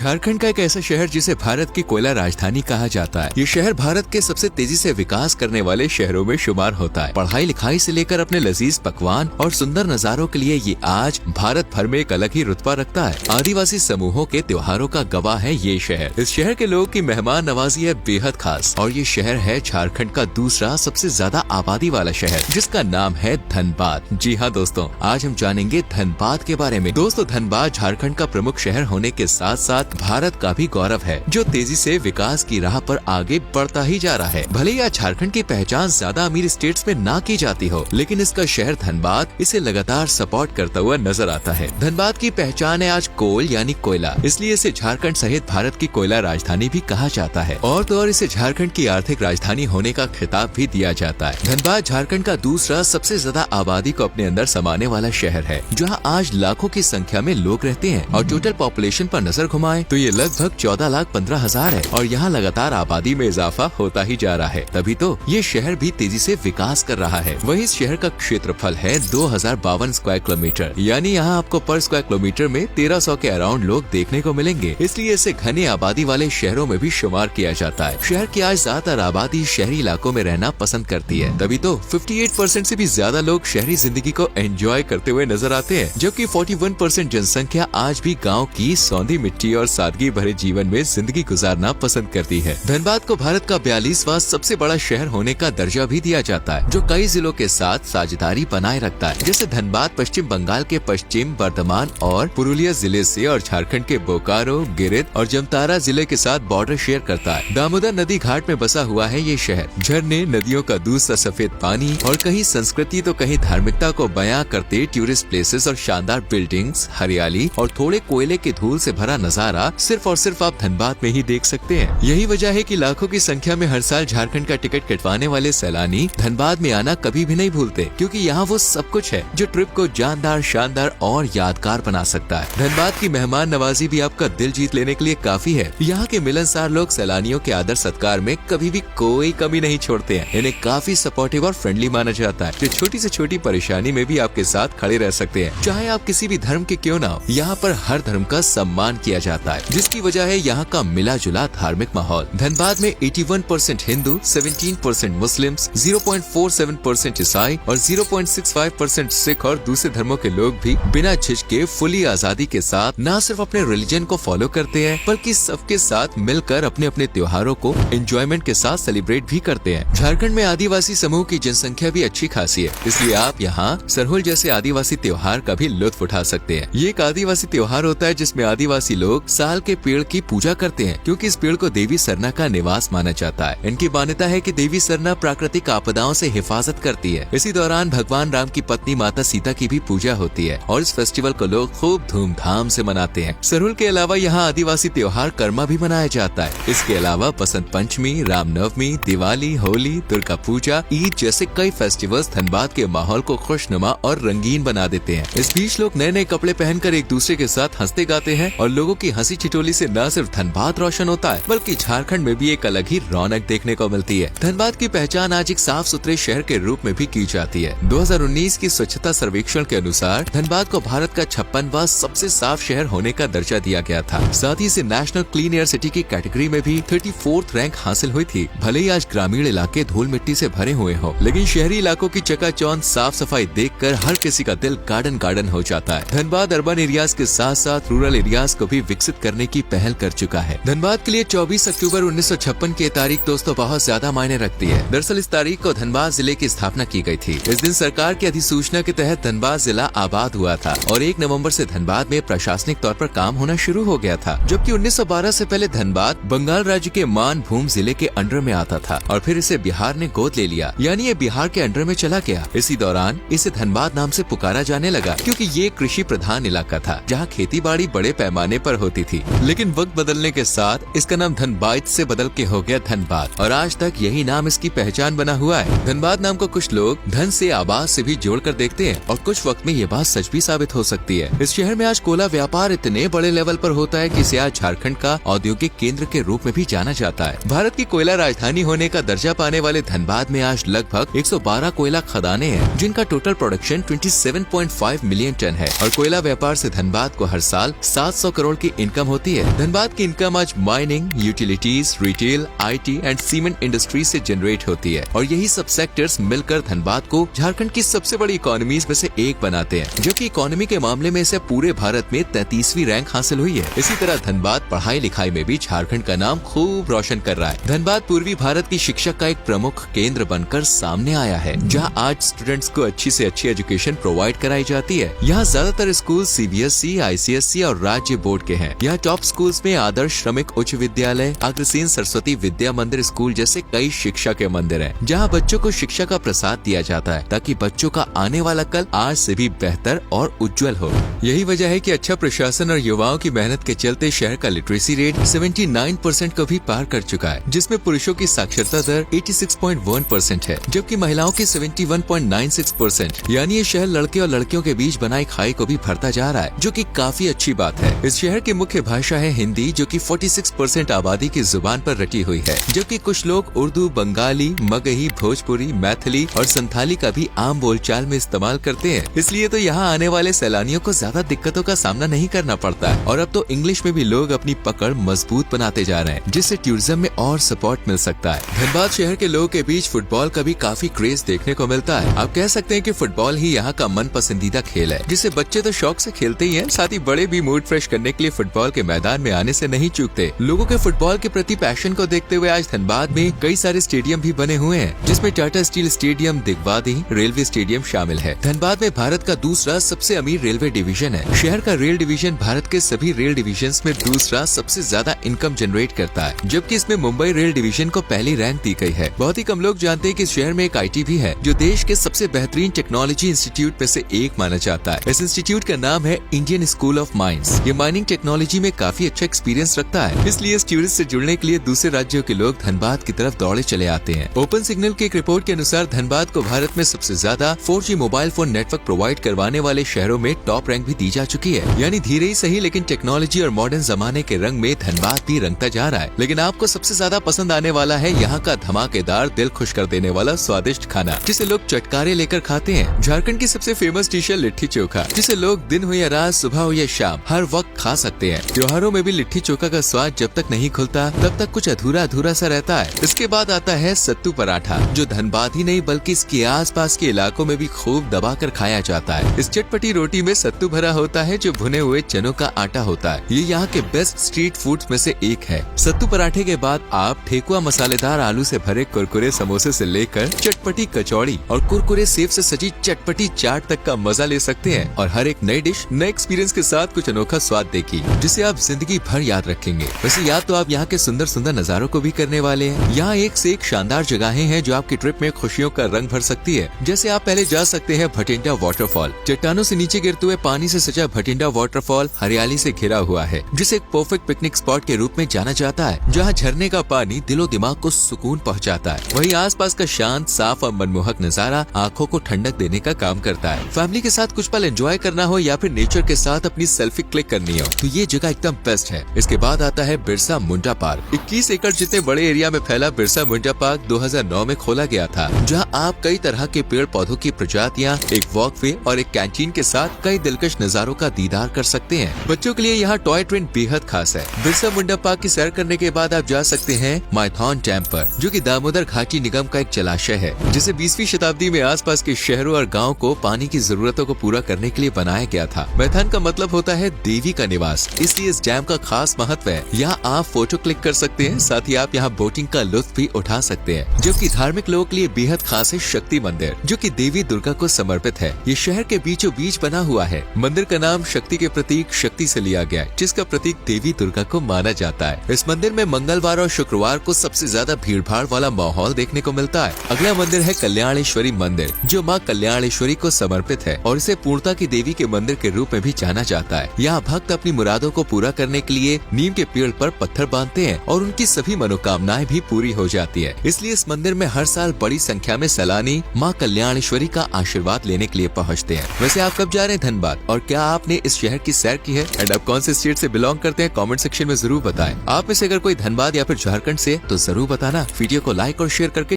झारखंड का एक ऐसा शहर जिसे भारत की कोयला राजधानी कहा जाता है। ये शहर भारत के सबसे तेजी से विकास करने वाले शहरों में शुमार होता है। पढ़ाई लिखाई से लेकर अपने लजीज पकवान और सुंदर नजारों के लिए ये आज भारत भर में एक अलग ही रुतबा रखता है। आदिवासी समूहों के त्योहारों का गवाह है ये शहर। इस शहर के लोगों की मेहमान नवाजी है बेहद खास और ये शहर है झारखंड का दूसरा सबसे ज्यादा आबादी वाला शहर, जिसका नाम है धनबाद। जी हाँ दोस्तों, आज हम जानेंगे धनबाद के बारे में। दोस्तों, धनबाद झारखंड का प्रमुख शहर होने के साथ साथ भारत का भी गौरव है, जो तेजी से विकास की राह पर आगे बढ़ता ही जा रहा है। भले ही झारखंड की पहचान ज्यादा अमीर स्टेट्स में ना की जाती हो, लेकिन इसका शहर धनबाद इसे लगातार सपोर्ट करता हुआ नजर आता है। धनबाद की पहचान है आज कोल यानी कोयला, इसलिए इसे झारखंड सहित भारत की कोयला राजधानी भी कहा जाता है। और तो और इसे झारखंड की आर्थिक राजधानी होने का खिताब भी दिया जाता है। धनबाद झारखंड का दूसरा सबसे ज्यादा आबादी को अपने अंदर समाने वाला शहर है, जहाँ आज लाखों की संख्या में लोग रहते हैं। और टोटल पॉपुलेशन पर नजर घुमाएं तो ये लगभग 14,15,000 है और यहाँ लगातार आबादी में इजाफा होता ही जा रहा है। तभी तो ये शहर भी तेजी से विकास कर रहा है। वही इस शहर का क्षेत्रफल है 2052 स्क्वायर किलोमीटर, यानी यहाँ आपको पर स्क्वायर किलोमीटर में 1300 के अराउंड लोग देखने को मिलेंगे। इसलिए इसे घनी आबादी वाले शहरों में भी शुमार किया जाता है। शहर की आज ज्यादातर आबादी शहरी इलाकों में रहना पसंद करती है। तभी तो 58% से भी ज्यादा लोग शहरी जिंदगी को एंजॉय करते हुए नजर आते हैं, जबकि 41% जनसंख्या आज भी गाँव की सौंधी मिट्टी और सादगी भरे जीवन में जिंदगी गुजारना पसंद करती है। धनबाद को भारत का 42वां सबसे बड़ा शहर होने का दर्जा भी दिया जाता है, जो कई जिलों के साथ साझेदारी बनाए रखता है। जैसे धनबाद पश्चिम बंगाल के पश्चिम बर्धमान और पुरुलिया जिले से और झारखंड के बोकारो, गिरिध और जमतारा जिले के साथ बॉर्डर शेयर करता है। दामोदर नदी घाट में बसा हुआ है ये शहर। झरने, नदियों का दूध सा सफेद पानी और कहीं संस्कृति तो कहीं धार्मिकता को बयां करते टूरिस्ट प्लेसेस और शानदार बिल्डिंग्स, हरियाली और थोड़े कोयले के धूल से भरा नजारा सिर्फ और सिर्फ आप धनबाद में ही देख सकते हैं। यही वजह है कि लाखों की संख्या में हर साल झारखंड का टिकट कटवाने वाले सैलानी धनबाद में आना कभी भी नहीं भूलते, क्योंकि यहाँ वो सब कुछ है जो ट्रिप को जानदार, शानदार और यादगार बना सकता है। धनबाद की मेहमान नवाजी भी आपका दिल जीत लेने के लिए काफी है। यहाँ के मिलनसार लोग सैलानियों के आदर सत्कार में कभी भी कोई कमी नहीं छोड़ते हैं। इन्हें काफी सपोर्टिव और फ्रेंडली माना जाता है, जो छोटी से छोटी परेशानी में भी आपके साथ खड़े रह सकते हैं, चाहे आप किसी भी धर्म के क्यों ना हो। यहाँ पर हर धर्म का सम्मान किया जाता है, जिसकी वजह है यहाँ का मिला जुला धार्मिक माहौल। धनबाद में 81% हिंदू, 17% मुस्लिम, 0.47% ईसाई और 0.65% सिख और दूसरे धर्मों के लोग भी बिना झिझके फुली आजादी के साथ न सिर्फ अपने रिलीजन को फॉलो करते हैं, बल्कि सबके साथ मिलकर अपने अपने त्योहारों को एंजॉयमेंट के साथ सेलिब्रेट भी करते हैं। झारखंड में आदिवासी समूह की जनसंख्या भी अच्छी खासी है, इसलिए आप यहाँ सरहुल जैसे आदिवासी त्योहार का भी लुत्फ उठा सकते हैं। ये एक आदिवासी त्योहार होता है जिसमें आदिवासी लोग साल के पेड़ की पूजा करते हैं, क्योंकि इस पेड़ को देवी सरना का निवास माना जाता है। इनकी मान्यता है कि देवी सरना प्राकृतिक आपदाओं से हिफाजत करती है। इसी दौरान भगवान राम की पत्नी माता सीता की भी पूजा होती है और इस फेस्टिवल को लोग खूब धूमधाम से मनाते हैं। सरहुल के अलावा यहाँ आदिवासी त्योहार कर्मा भी मनाया जाता है। इसके अलावा बसंत पंचमी, रामनवमी, दिवाली, होली, दुर्गा पूजा, ईद जैसे कई फेस्टिवल्स धनबाद के माहौल को खुशनुमा और रंगीन बना देते हैं। इस बीच लोग नए नए कपड़े पहनकर एक दूसरे के साथ हंसते गाते हैं और लोगों की हंसी ठिठोली से न सिर्फ धनबाद रोशन होता है, बल्कि झारखंड में भी एक अलग ही रौनक देखने को मिलती है। धनबाद की पहचान आज एक साफ सुथरे शहर के रूप में भी की जाती है। 2019 की स्वच्छता सर्वेक्षण के अनुसार धनबाद को भारत का 56वां सबसे साफ शहर होने का दर्जा दिया गया था। साथ ही इसे नेशनल क्लीन एयर सिटी की कैटेगरी में भी 34th रैंक हासिल हुई थी। भले ही आज ग्रामीण इलाके धूल मिट्टी से भरे हुए हो, लेकिन शहरी इलाकों की चकाचौंध साफ सफाई देखकर हर किसी का दिल गार्डन गार्डन हो जाता है। धनबाद अर्बन एरियाज के साथ साथ रूरल एरियाज को भी विकसित करने की पहल कर चुका है। धनबाद के लिए 24 अक्टूबर 1956 की तारीख दोस्तों बहुत ज्यादा मायने रखती है। दरअसल इस तारीख को धनबाद जिले की स्थापना की गई थी। इस दिन सरकार की अधिसूचना के तहत धनबाद जिला आबाद हुआ था और 1 नवंबर से धनबाद में प्रशासनिक तौर पर काम होना शुरू हो गया था। जबकि 1912 से पहले धनबाद बंगाल राज्य के मानभूम जिले के अंडर में आता था और फिर इसे बिहार ने गोद ले लिया, यानी ये बिहार के अंडर में चला गया। इसी दौरान इसे धनबाद नाम से पुकारा जाने लगा, क्योंकि ये कृषि प्रधान इलाका था जहाँ खेती बाड़ी बड़े पैमाने पर होती थी। लेकिन वक्त बदलने के साथ इसका नाम धनबाद से बदल के हो गया धनबाद और आज तक यही नाम इसकी पहचान बना हुआ है। धनबाद नाम को कुछ लोग धन से आबाद से भी जोड़कर देखते हैं और कुछ वक्त में ये बात सच भी साबित हो सकती है। इस शहर में आज कोयला व्यापार इतने बड़े लेवल पर होता है कि इसे आज झारखंड का औद्योगिक केंद्र के रूप में भी जाना जाता है। भारत की कोयला राजधानी होने का दर्जा पाने वाले धनबाद में आज लगभग 112 कोयला खदानें हैं, जिनका टोटल प्रोडक्शन 27.5 मिलियन टन है और कोयला व्यापार से धनबाद को हर साल 700 करोड़ की इनकम होती है। धनबाद की इनकम आज mining, utilities, retail, IT and cement industry से जनरेट होती है और यही सब सेक्टर्स मिलकर धनबाद को झारखंड की सबसे बड़ी इकोनॉमीज में से एक बनाते हैं, जो कि इकोनॉमी के मामले में इसे पूरे भारत में 33वीं रैंक हासिल हुई है। इसी तरह धनबाद पढ़ाई लिखाई में भी झारखंड का नाम खूब रोशन कर रहा है। धनबाद पूर्वी भारत की शिक्षा का एक प्रमुख केंद्र बनकर सामने आया है, जहाँ आज स्टूडेंट्स को अच्छी से अच्छी एजुकेशन प्रोवाइड कराई जाती है। यहाँ ज्यादातर स्कूल CBSE, ICSE और राज्य बोर्ड के हैं। यहाँ टॉप स्कूल्स में आदर्श श्रमिक उच्च विद्यालय, अग्रसेन सरस्वती विद्या मंदिर स्कूल जैसे कई शिक्षा के मंदिर हैं, जहाँ बच्चों को शिक्षा का प्रसाद दिया जाता है ताकि बच्चों का आने वाला कल आज से भी बेहतर और उज्जवल हो। यही वजह है कि अच्छा प्रशासन और युवाओं की मेहनत के चलते शहर का लिटरेसी रेट 79% को भी पार कर चुका है, जिसमें पुरुषों की साक्षरता दर 86.1% है, जबकि महिलाओं की 71.96%। यानी ये शहर लड़के और लड़कियों के बीच बनाई खाई को भी भरता जा रहा है, जो कि काफी अच्छी बात है। इस शहर की मुख्य भाषा है हिंदी, जो कि 46% आबादी की जुबान पर रटी हुई है, जबकि कुछ लोग उर्दू, बंगाली, मगही, भोजपुरी, मैथिली और संथाली का भी आम बोलचाल में इस्तेमाल करते हैं। इसलिए तो यहाँ आने वाले सैलानियों को ज्यादा दिक्कतों का सामना नहीं करना पड़ता है और अब तो इंग्लिश में भी लोग अपनी पकड़ मजबूत बनाते जा रहे हैं, जिससे टूरिज्म में और सपोर्ट मिल सकता है। धनबाद शहर के लोगों के बीच फुटबॉल का भी काफी क्रेज देखने को मिलता है। आप कह सकते हैं कि फुटबॉल ही यहाँ का मन पसंदीदा खेल है, जिसे बच्चे तो शौक से खेलते ही हैं, साथ ही बड़े भी मूड फ्रेश करने के लिए फुटबॉल के मैदान में आने से नहीं चूकते। लोगों के फुटबॉल के प्रति पैशन को देखते हुए आज धनबाद में कई सारे स्टेडियम भी बने हुए हैं, जिसमें Tata steel stadium, Digwadi railway stadium शामिल है। धनबाद में भारत का दूसरा सबसे अमीर रेलवे डिवीजन है। शहर का रेल डिवीजन भारत के सभी रेल डिवीजन में दूसरा सबसे ज्यादा इनकम जनरेट करता है, जबकि इसमें मुंबई रेल डिवीजन को पहली रैंक दी गई है। बहुत ही कम लोग जानते हैं कि इस शहर में एक IT भी है, जो देश के सबसे बेहतरीन टेक्नोलॉजी इंस्टीट्यूट में से एक माना जाता है। इस इंस्टीट्यूट का नाम है इंडियन स्कूल ऑफ माइंस। ये माइनिंग टेक्नोलॉजी में काफी अच्छा एक्सपीरियंस रखता है, इसलिए इस टूरिस्ट से जुड़ने के लिए दूसरे राज्यों के लोग धनबाद की तरफ दौड़े चले आते हैं। ओपन सिग्नल की एक रिपोर्ट के अनुसार धनबाद को भारत में सबसे ज्यादा 4G mobile phone network provide करवाने वाले शहरों में टॉप रैंक भी दी जा चुकी है। यानी धीरे ही सही, लेकिन टेक्नोलॉजी और मॉडर्न जमाने के रंग में धनबाद भी रंगता जा रहा है। लेकिन आपको सबसे ज्यादा पसंद आने वाला है यहाँ का धमाकेदार, दिल खुश कर देने वाला स्वादिष्ट खाना, जिसे लोग चटकारे लेकर खाते हैं। झारखंड की सबसे फेमस डिश है लिट्टी चोखा, जिसे लोग दिन हो या रात, सुबह हो या शाम, हर वक्त खा सकते हैं। त्योहारों में भी लिट्टी चोखा का स्वाद जब तक नहीं खुलता तब तक कुछ अधूरा अधूरा सा रहता है। इसके बाद आता है सत्तू पराठा, जो धनबाद ही नहीं बल्कि इसके आसपास के इलाकों में भी खूब दबाकर खाया जाता है। इस चटपटी रोटी में सत्तू भरा होता है, जो भुने हुए चनों का आटा होता है। ये यहाँ के बेस्ट स्ट्रीट फूड्स में से एक है। सत्तू पराठे के बाद आप ठेकुआ मसालेदार आलू से भरे कुरकुरे समोसे से लेकर चटपटी कचौड़ी और कुरकुरे सेब से सजी चटपटी चाट तक का मजा ले सकते हैं और हर एक नई डिश नए एक्सपीरियंस के साथ कुछ अनोखा स्वाद देगी, जिसे आप जिंदगी भर याद रखेंगे। वैसे याद तो आप यहाँ के सुंदर सुंदर नजारों को भी करने वाले हैं। यहाँ एक से एक शानदार जगहें हैं जो आपकी ट्रिप में खुशियों का रंग भर सकती है। जैसे आप पहले जा सकते हैं भटिंडा वाटरफॉल। चट्टानों से नीचे गिरते हुए पानी से सजा भटिंडा वाटरफॉल हरियाली से घिरा हुआ है, जिसे एक परफेक्ट पिकनिक स्पॉट के रूप में जाना जाता है, जहाँ झरने का पानी दिलो दिमाग को सुकून पहुँचाता है। वहीं आसपास का शांत, साफ और मनमोहक नजारा आंखों को ठंडक देने का काम करता है। फैमिली के साथ कुछ पल एंजॉय करना हो या फिर नेचर के साथ अपनी सेल्फी क्लिक करनी हो तो ये जगह एकदम बेस्ट है। इसके बाद आता है बिरसा मुंडा पार्क। 21 एकड़ जितने बड़े एरिया में फैला बिरसा मुंडा पार्क 2009 में खोला गया था, जहां आप कई तरह के पेड़ पौधों की प्रजातियां, एक वॉकवे और एक कैंटीन के साथ कई दिलकश नजारों का दीदार कर सकते हैं। बच्चों के लिए यहाँ टॉय ट्रेन बेहद खास है। बिरसा मुंडा पार्क की सैर करने के बाद आप जा सकते हैं माइथॉन डैम पर, जो कि दामोदर घाटी निगम का एक जलाशय है, जिसे 20वीं शताब्दी में आसपास के शहरों और गाँव को पानी की जरूरतों को पूरा करने के लिए बनाया गया था। मैथान का मतलब होता है देवी का निवास, इसलिए इस डैम का खास महत्व है। यहाँ आप फोटो क्लिक कर सकते हैं, साथ ही आप यहाँ बोटिंग का लुत्फ भी उठा सकते हैं। जबकि धार्मिक लोगों के लिए बेहद खास है शक्ति मंदिर, जो कि देवी दुर्गा को समर्पित है। ये शहर के बीचों बीच बना हुआ है। मंदिर का नाम शक्ति के प्रतीक शक्ति से लिया गया है, जिसका प्रतीक देवी दुर्गा को माना जाता है। इस मंदिर में मंगलवार और शुक्रवार को सबसे ज्यादा भीड़ भाड़ वाला माहौल देखने को मिलता है। अगला मंदिर है कल्याणेश्वरी मंदिर, जो माँ कल्याणेश्वरी को समर्पित है और इसे पूर्णता की देवी के मंदिर के रूप में भी जाना जाता है। यहाँ भक्त अपनी मुरादों को पूरा करने के लिए नीम के पेड़ पर पत्थर बांधते हैं और उनकी सभी मनोकामनाएं भी पूरी हो जाती है। इसलिए इस मंदिर में हर साल बड़ी संख्या में सैलानी माँ कल्याणेश्वरी का आशीर्वाद लेने के लिए पहुँचते हैं। वैसे आप कब जा रहे हैं धनबाद, और क्या आपने इस शहर की सैर की है, एंड आप कौन से स्टेट से बिलोंग करते हैं, कमेंट सेक्शन में जरूर बताएं। आप में से अगर कोई धनबाद या फिर झारखंड से तो जरूर बताना। वीडियो को लाइक और शेयर करके